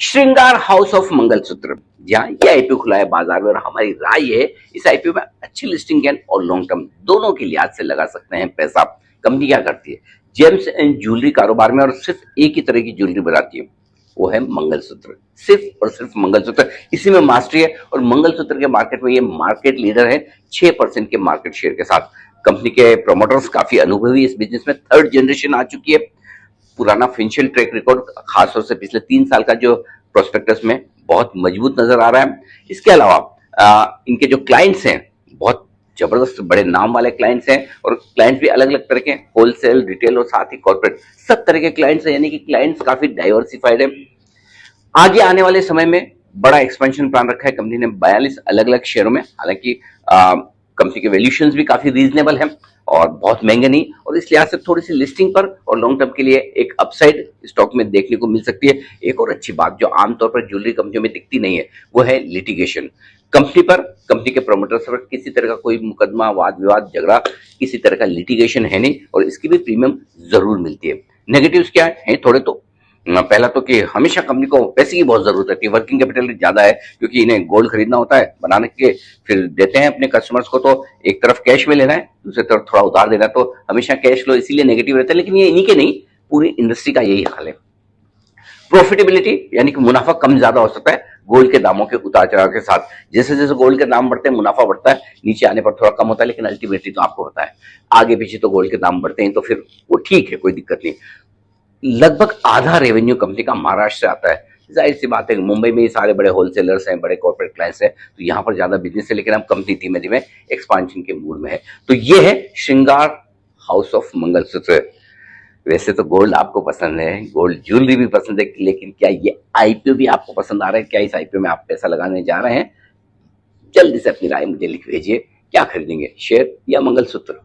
श्रृंगार house of mangalsutra, जहां ये आईपीओ खुला है बाजार में, और हमारी राय है इस आईपीओ में अच्छी लिस्टिंग गेन और लॉन्ग टर्म दोनों के लिहाज से लगा सकते हैं पैसा। कंपनी क्या करती है? जेम्स एंड ज्वेलरी कारोबार में, और सिर्फ एक ही तरह की ज्वेलरी बनाती है, वो है मंगलसूत्र। सिर्फ और सिर्फ मंगलसूत्र, इसी में मास्टरी है, और मंगलसूत्र के मार्केट में ये मार्केट लीडर है 6% के मार्केट शेयर के साथ। कंपनी के प्रोमोटर्स काफी अनुभवी इस बिजनेस में, थर्ड जनरेशन आ चुकी है। पुराना फाइनेंशियल ट्रैक रिकॉर्ड खासतौर से पिछले 3 साल का जो प्रोस्पेक्टस में बहुत मजबूत नजर आ रहा है। इसके अलावा इनके जो क्लाइंट्स हैं बहुत जबरदस्त बड़े नाम वाले क्लाइंट्स हैं, और क्लाइंट्स भी अलग अलग तरह के, होलसेल, रिटेल और साथ ही कॉर्पोरेट, सब तरह के क्लाइंट्स हैं, यानी कि क्लाइंट्स काफी डाइवर्सिफाइड है। आगे आने वाले समय में बड़ा एक्सपेंशन प्लान रखा है कंपनी ने 42 अलग अलग शेयरों में। हालांकि कंपनी के वैल्यूएशंस भी काफी रीजनेबल है और बहुत महंगे नहीं, और इस लिहाज से थोड़ी सी लिस्टिंग पर और लॉन्ग टर्म के लिए एक अपसाइड स्टॉक में देखने को मिल सकती है। एक और अच्छी बात जो आमतौर पर ज्वेलरी कंपनियों में दिखती नहीं है, वो है लिटिगेशन। कंपनी पर, कंपनी के प्रोमोटर्स पर किसी तरह का कोई मुकदमा, वाद विवाद, झगड़ा, किसी तरह का लिटिगेशन है नहीं, और इसकी भी प्रीमियम जरूर मिलती है। नेगेटिव्स क्या है? थोड़े तो पहला तो कि हमेशा कंपनी को पैसे की बहुत जरूरत रहती है, वर्किंग कैपिटल ज्यादा है, क्योंकि इन्हें गोल्ड खरीदना होता है बनाने के, फिर देते हैं अपने कस्टमर्स को, तो एक तरफ कैश में लेना है, दूसरी तरफ थोड़ा उधार देना है, तो हमेशा कैश फ्लो इसीलिए नेगेटिव रहता है। लेकिन ये इन्हीं के नहीं, पूरी इंडस्ट्री का यही हाल है। प्रॉफिटेबिलिटी यानी कि मुनाफा कम ज्यादा हो सकता है गोल्ड के दामों के उतार चढ़ाव के साथ। जैसे जैसे गोल्ड के दाम बढ़ते हैं मुनाफा बढ़ता है, नीचे आने पर थोड़ा कम होता है, लेकिन अल्टीमेटली तो आपको होता है आगे पीछे तो गोल्ड के दाम बढ़ते हैं, तो फिर वो ठीक है, कोई दिक्कत नहीं। लगभग आधा रेवेन्यू कंपनी का महाराष्ट्र से आता है। जाहिर सी बात है, मुंबई में ही सारे बड़े होलसेलर्स हैं, बड़े कॉर्पोरेट क्लाइंट्स हैं, तो यहाँ पर ज्यादा बिजनेस है, लेकिन अब कंपनी धीमे धीमे एक्सपांशन के मूड में है। तो ये है श्रृंगार हाउस ऑफ मंगलसूत्र। वैसे तो गोल्ड आपको पसंद है, गोल्ड ज्वेलरी भी पसंद है, लेकिन क्या ये आईपीओ भी आपको पसंद आ रहा है? क्या इस आईपीओ में आप पैसा लगाने जा रहे हैं? जल्दी से अपनी राय मुझे लिख भेजिए। क्या खरीदेंगे, शेयर या मंगलसूत्र?